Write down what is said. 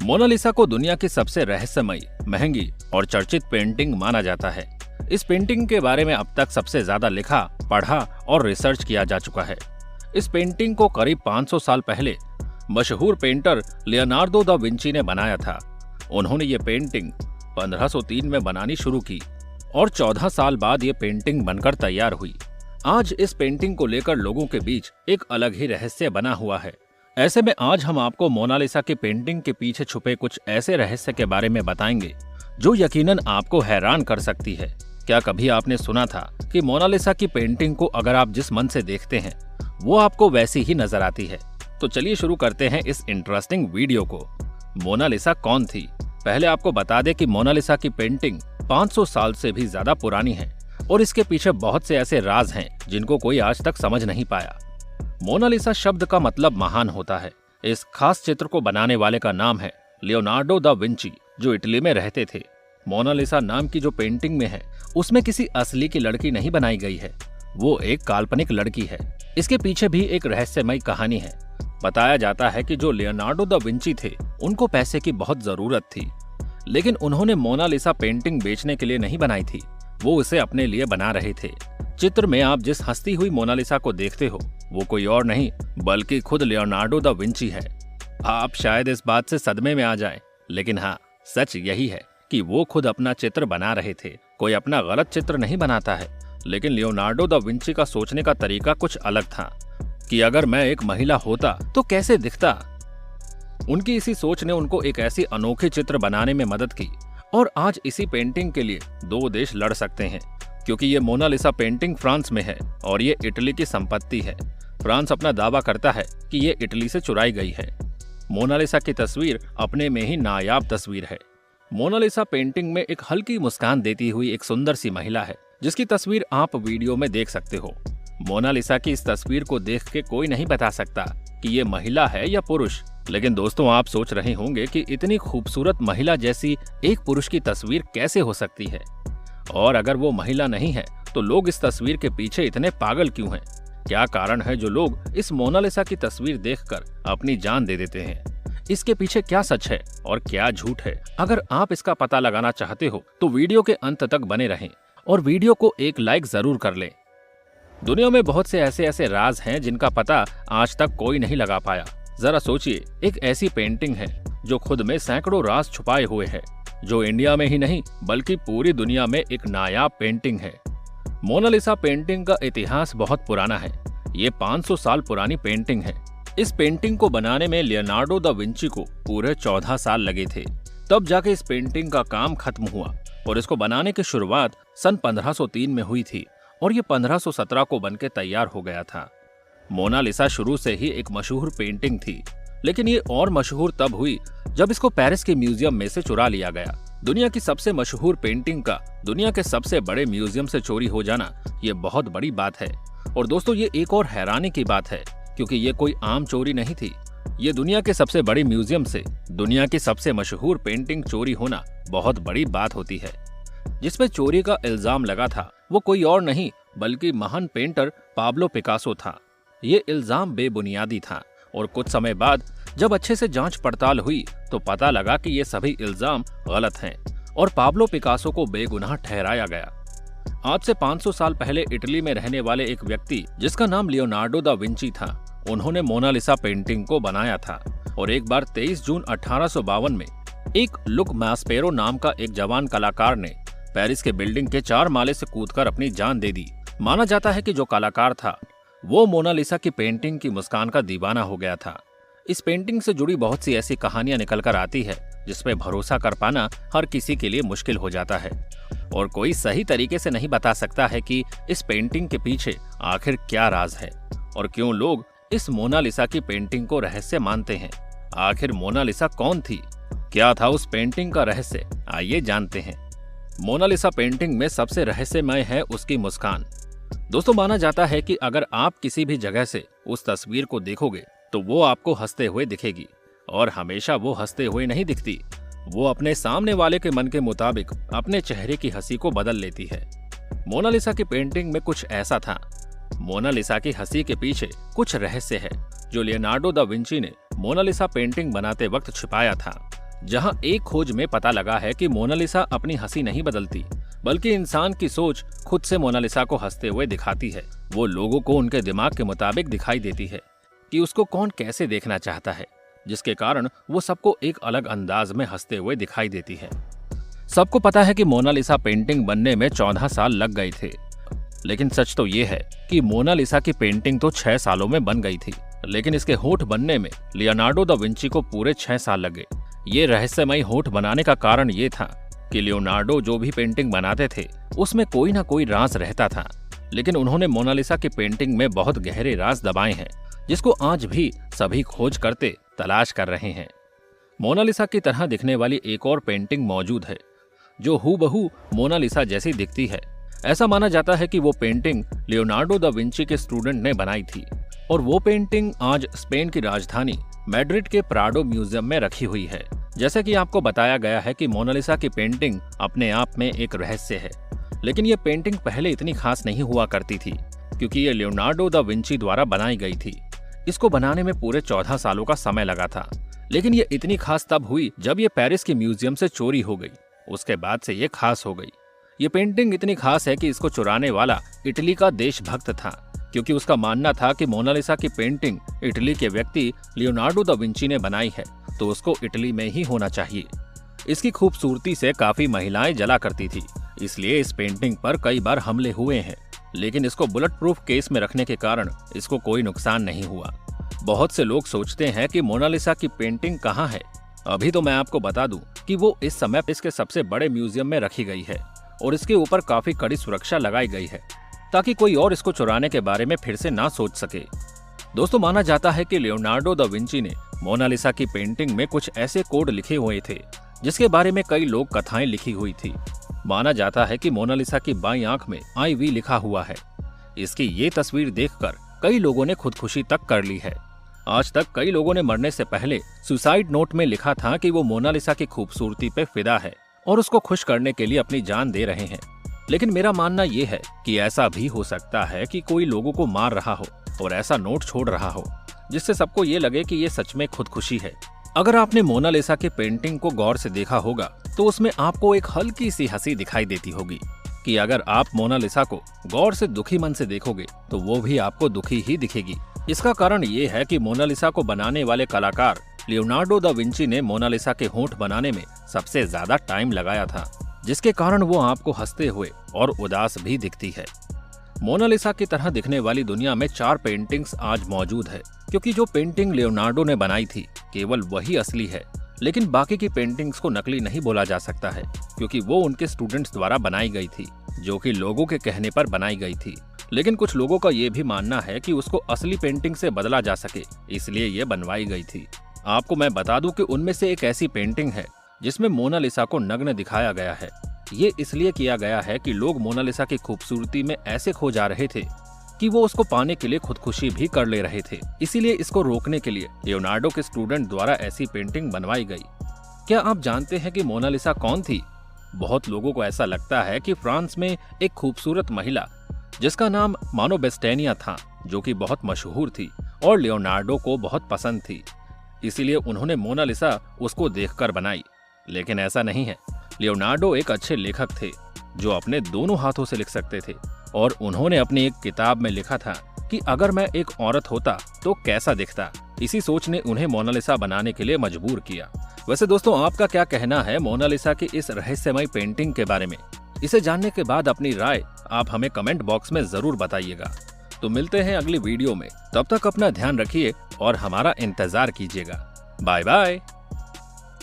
Mona Lisa को दुनिया की सबसे रहस्यमयी, महंगी और चर्चित पेंटिंग माना जाता है। इस पेंटिंग के बारे में अब तक सबसे ज्यादा लिखा, पढ़ा और रिसर्च किया जा चुका है। इस पेंटिंग को करीब 500 साल पहले मशहूर पेंटर लियोनार्डो दा विंची ने बनाया था। उन्होंने ये पेंटिंग 1503 में बनानी शुरू की और 14 साल बाद ये पेंटिंग बनकर तैयार हुई। आज इस पेंटिंग को लेकर लोगों के बीच एक अलग ही रहस्य बना हुआ है। ऐसे में आज हम आपको मोनालिसा की पेंटिंग के पीछे छुपे कुछ ऐसे रहस्य के बारे में बताएंगे जो यकीनन आपको हैरान कर सकती है। क्या कभी आपने सुना था कि मोनालिसा की पेंटिंग को अगर आप जिस मन से देखते हैं वो आपको वैसी ही नजर आती है? तो चलिए शुरू करते हैं इस इंटरेस्टिंग वीडियो को। मोनालिसा कौन थी? पहले आपको बता दें कि मोनालिसा की पेंटिंग 500 साल से भी ज्यादा पुरानी है और इसके पीछे बहुत से ऐसे राज हैं जिनको कोई आज तक समझ नहीं पाया। मोनालिसा शब्द का मतलब महान होता है। इस खास चित्र को बनाने वाले का नाम है लियोनार्डो दा विंची, जो इटली में रहते थे। मोनालिसा नाम की जो पेंटिंग में है उसमें किसी असली की लड़की नहीं बनाई गई है, वो एक काल्पनिक लड़की है। इसके पीछे भी एक रहस्यमयी कहानी है। बताया जाता है कि जो लियोनार्डो दा विंची थे उनको पैसे की बहुत जरूरत थी, लेकिन उन्होंने मोनालिसा पेंटिंग बेचने के लिए नहीं बनाई थी, वो इसे अपने लिए बना रहे थे। चित्र में आप जिस हंसती हुई मोनालिसा को देखते हो वो कोई और नहीं बल्कि खुद लियोनार्डो दा विंची है। आप शायद इस बात से सदमे में आ जाएं, लेकिन हाँ, सच यही है कि वो खुद अपना चित्र बना रहे थे। कोई अपना गलत चित्र नहीं बनाता है, लेकिन लियोनार्डो दा विंची का सोचने का तरीका कुछ अलग था कि अगर मैं एक महिला होता तो कैसे दिखता। उनकी इसी सोच ने उनको एक ऐसी अनोखी चित्र बनाने में मदद की और आज इसी पेंटिंग के लिए दो देश लड़ सकते हैं, क्योंकि ये मोनालिसा पेंटिंग फ्रांस में है और ये इटली की संपत्ति है। फ्रांस अपना दावा करता है कि ये इटली से चुराई गई है। मोनालिसा की तस्वीर अपने में ही नायाब तस्वीर है। मोनालिसा पेंटिंग में एक हल्की मुस्कान देती हुई एक सुंदर सी महिला है, जिसकी तस्वीर आप वीडियो में देख सकते हो। मोनालिसा की इस तस्वीर को देख के कोई नहीं बता सकता कि ये महिला है या पुरुष, लेकिन दोस्तों आप सोच रहे होंगे कि इतनी खूबसूरत महिला जैसी एक पुरुष की तस्वीर कैसे हो सकती है, और अगर वो महिला नहीं है तो लोग इस तस्वीर के पीछे इतने पागल क्यों हैं? क्या कारण है जो लोग इस मोनालिसा की तस्वीर देखकर अपनी जान दे देते हैं? इसके पीछे क्या सच है और क्या झूठ है? अगर आप इसका पता लगाना चाहते हो तो वीडियो के अंत तक बने रहें और वीडियो को एक लाइक जरूर कर लें। दुनिया में बहुत से ऐसे राज हैं जिनका पता आज तक कोई नहीं लगा पाया। जरा सोचिए, एक ऐसी पेंटिंग है जो खुद में सैकड़ों राज छुपाए हुए है, जो इंडिया में ही नहीं बल्कि पूरी दुनिया में एक नायाब पेंटिंग है। मोनालिसा पेंटिंग का इतिहास बहुत पुराना है। ये 500 साल पुरानी पेंटिंग है। इस पेंटिंग को बनाने में लियोनार्डो दा विंची को पूरे 14 साल लगे थे। तब जाके इस पेंटिंग का काम खत्म हुआ और इसको बनाने की शुरुआत सन 1503 में हुई थी और ये 1517 को बनके तैयार हो गया था। मोनालिसा शुरू से ही एक मशहूर पेंटिंग थी, लेकिन ये और मशहूर तब हुई जब इसको पेरिस के म्यूजियम में से चुरा लिया गया। दुनिया की सबसे मशहूर पेंटिंग का दुनिया के सबसे बड़े म्यूजियम से चोरी हो जाना ये बहुत बड़ी बात है। और दोस्तों ये एक और हैरानी की बात है, क्योंकि ये कोई आम चोरी नहीं थी। ये दुनिया के सबसे बड़ी म्यूजियम से दुनिया की सबसे मशहूर पेंटिंग चोरी होना बहुत बड़ी बात होती है। जिसपे चोरी का इल्जाम लगा था वो कोई और नहीं बल्कि महान पेंटर पाब्लो पिकासो था। ये इल्जाम बेबुनियादी था और कुछ समय बाद जब अच्छे से जांच पड़ताल हुई तो पता लगा कि ये सभी इल्जाम गलत हैं और पाब्लो पिकासो को बेगुनाह ठहराया गया। आज से 500 साल पहले इटली में रहने वाले एक व्यक्ति जिसका नाम लियोनार्डो दा विंची था, उन्होंने मोनालिसा पेंटिंग को बनाया था और एक बार 23 जून 1852 में एक लुक मास्पेरो नाम का एक जवान कलाकार ने पेरिस के बिल्डिंग के 4 माले से कूदकर अपनी जान दे दी। माना जाता है कि जो कलाकार था वो मोनालिसा की पेंटिंग की मुस्कान का दीवाना हो गया था। इस पेंटिंग से जुड़ी बहुत सी ऐसी कहानियां निकल कर आती है जिसपे भरोसा कर पाना हर किसी के लिए मुश्किल हो जाता है और कोई सही तरीके से नहीं बता सकता है कि इस पेंटिंग के पीछे आखिर क्या राज है और क्यों लोग इस मोनालिसा की पेंटिंग को रहस्य मानते हैं। आखिर मोनालिसा कौन थी? क्या था उस पेंटिंग का रहस्य? आइए जानते हैं। मोनालिसा पेंटिंग में सबसे रहस्यमय है उसकी मुस्कान। दोस्तों माना जाता है कि अगर आप किसी भी जगह से उस तस्वीर को देखोगे तो वो आपको हंसते हुए दिखेगी, और हमेशा वो हंसते हुए नहीं दिखती, वो अपने सामने वाले के मन के मुताबिक अपने चेहरे की हंसी को बदल लेती है। मोनालिसा की पेंटिंग में कुछ ऐसा था। मोनालिसा की हंसी के पीछे कुछ रहस्य है जो लियोनार्डो दा विंची ने मोनालिसा पेंटिंग बनाते वक्त छिपाया था। जहां एक खोज में पता लगा है कि मोनालिसा अपनी हंसी नहीं बदलती, बल्कि इंसान की सोच खुद से मोनालिसा को हंसते हुए दिखाती है। वो लोगों को उनके दिमाग के मुताबिक दिखाई देती है कि उसको कौन कैसे देखना चाहता है, जिसके कारण वो सबको एक अलग अंदाज में हंसते हुए दिखाई देती है। सबको पता है कि मोनालिसा पेंटिंग बनने में 14 साल लग गए थे, लेकिन सच तो ये है कि मोनालिसा की पेंटिंग तो 6 सालों में बन गई थी, लेकिन इसके होठ बनने में लियोनार्डो दा विंची को पूरे 6 साल लगे। ये रहस्यमयी होठ बनाने का कारण ये था कि लियोनार्डो जो भी पेंटिंग बनाते थे उसमें कोई ना कोई राज रहता था, लेकिन उन्होंने मोनालिसा की पेंटिंग में बहुत गहरे राज दबाए हैं, जिसको आज भी सभी खोज करते तलाश कर रहे हैं। मोनालिसा की तरह दिखने वाली एक और पेंटिंग मौजूद है जो हूबहू मोनालिसा जैसी दिखती है। ऐसा माना जाता है कि वो पेंटिंग लियोनार्डो दा विंची के स्टूडेंट ने बनाई थी और वो पेंटिंग आज स्पेन की राजधानी मैड्रिड के प्राडो म्यूजियम में रखी हुई है। जैसे कि आपको बताया गया है कि मोनालिसा की पेंटिंग अपने आप में एक रहस्य है, लेकिन ये पेंटिंग पहले इतनी खास नहीं हुआ करती थी क्योंकि ये लियोनार्डो दा विंची द्वारा बनाई गई थी। इसको बनाने में पूरे 14 सालों का समय लगा था, लेकिन ये इतनी खास तब हुई जब ये पेरिस के म्यूजियम से चोरी हो गई। उसके बाद से ये खास हो गई। ये पेंटिंग इतनी खास है कि इसको चुराने वाला इटली का देशभक्त था, क्योंकि उसका मानना था कि मोनालिसा की पेंटिंग इटली के व्यक्ति लियोनार्डो दा विंची ने बनाई है तो उसको इटली में ही होना चाहिए। इसकी खूबसूरती से काफी महिलाएं जला करती थी, इसलिए इस पेंटिंग पर कई बार हमले हुए हैं, लेकिन इसको बुलेट प्रूफ केस में रखने के कारण इसको कोई नुकसान नहीं हुआ। बहुत से लोग सोचते हैं कि मोनालिसा की पेंटिंग कहाँ है। अभी तो मैं आपको बता दूं कि वो इस समय इसके सबसे बड़े म्यूजियम में रखी गई है और इसके ऊपर काफी कड़ी सुरक्षा लगाई गई है ताकि कोई और इसको चुराने के बारे में फिर से ना सोच सके। दोस्तों, माना जाता है कि लियोनार्डो दा विंची ने मोनालिसा की पेंटिंग में कुछ ऐसे कोड लिखे हुए थे जिसके बारे में कई लोग कथाएं लिखी हुई थी। माना जाता है कि मोनालिसा की बाईं आंख में IV लिखा हुआ है। इसकी ये तस्वीर देखकर कई लोगों ने खुदकुशी तक कर ली है। आज तक कई लोगों ने मरने से पहले सुसाइड नोट में लिखा था कि वो मोनालिसा की खूबसूरती पे फिदा है और उसको खुश करने के लिए अपनी जान दे रहे हैं। लेकिन मेरा मानना ये है कि ऐसा भी हो सकता है कि कोई लोगों को मार रहा हो और ऐसा नोट छोड़ रहा हो जिससे सबको ये लगे कि ये सच में खुदकुशी है। अगर आपने मोनालिसा की पेंटिंग को गौर से देखा होगा तो उसमें आपको एक हल्की सी हंसी दिखाई देती होगी कि अगर आप मोनालिसा को गौर से दुखी मन से देखोगे तो वो भी आपको दुखी ही दिखेगी। इसका कारण ये है कि मोनालिसा को बनाने वाले कलाकार लियोनार्डो दा विंची ने मोनालिसा के होंठ बनाने में सबसे ज्यादा टाइम लगाया था, जिसके कारण वो आपको हंसते हुए और उदास भी दिखती है। मोनालिसा की तरह दिखने वाली दुनिया में 4 पेंटिंग्स आज मौजूद है, क्योंकि जो पेंटिंग लियोनार्डो ने बनाई थी केवल वही असली है, लेकिन बाकी की पेंटिंग्स को नकली नहीं बोला जा सकता है क्योंकि वो उनके स्टूडेंट्स द्वारा बनाई गई थी, जो कि लोगों के कहने पर बनाई गई थी। लेकिन कुछ लोगों का ये भी मानना है कि उसको असली पेंटिंग से बदला जा सके, इसलिए ये बनवाई गई थी। आपको मैं बता दूं कि उनमें से एक ऐसी पेंटिंग है जिसमें मोनालिसा को नग्न दिखाया गया है। ये इसलिए किया गया है कि लोग मोनालिसा की खूबसूरती में ऐसे खो जा रहे थे कि वो उसको पाने के लिए खुदकुशी भी कर ले रहे थे। इसीलिए इसको रोकने के लिए लियोनार्डो के स्टूडेंट द्वारा ऐसी पेंटिंग बनवाई गई। क्या आप जानते हैं कि मोनालिसा कौन थी? बहुत लोगों को ऐसा लगता है कि फ्रांस में एक खूबसूरत महिला जिसका नाम मानो बेस्टेनिया था, जो कि बहुत मशहूर थी और लियोनार्डो को बहुत पसंद थी, इसीलिए उन्होंने मोनालिसा उसको देखकर बनाई। लेकिन ऐसा नहीं है। लियोनार्डो एक अच्छे लेखक थे जो अपने दोनों हाथों से लिख सकते थे और उन्होंने अपनी एक किताब में लिखा था कि अगर मैं एक औरत होता तो कैसा दिखता। इसी सोच ने उन्हें मोनालिसा बनाने के लिए मजबूर किया। वैसे दोस्तों, आपका क्या कहना है मोनालिसा की इस रहस्यमयी पेंटिंग के बारे में? इसे जानने के बाद अपनी राय आप हमें कमेंट बॉक्स में जरूर बताइएगा। तो मिलते हैं अगली वीडियो में, तब तक अपना ध्यान रखिए और हमारा इंतजार कीजिएगा। Bye bye.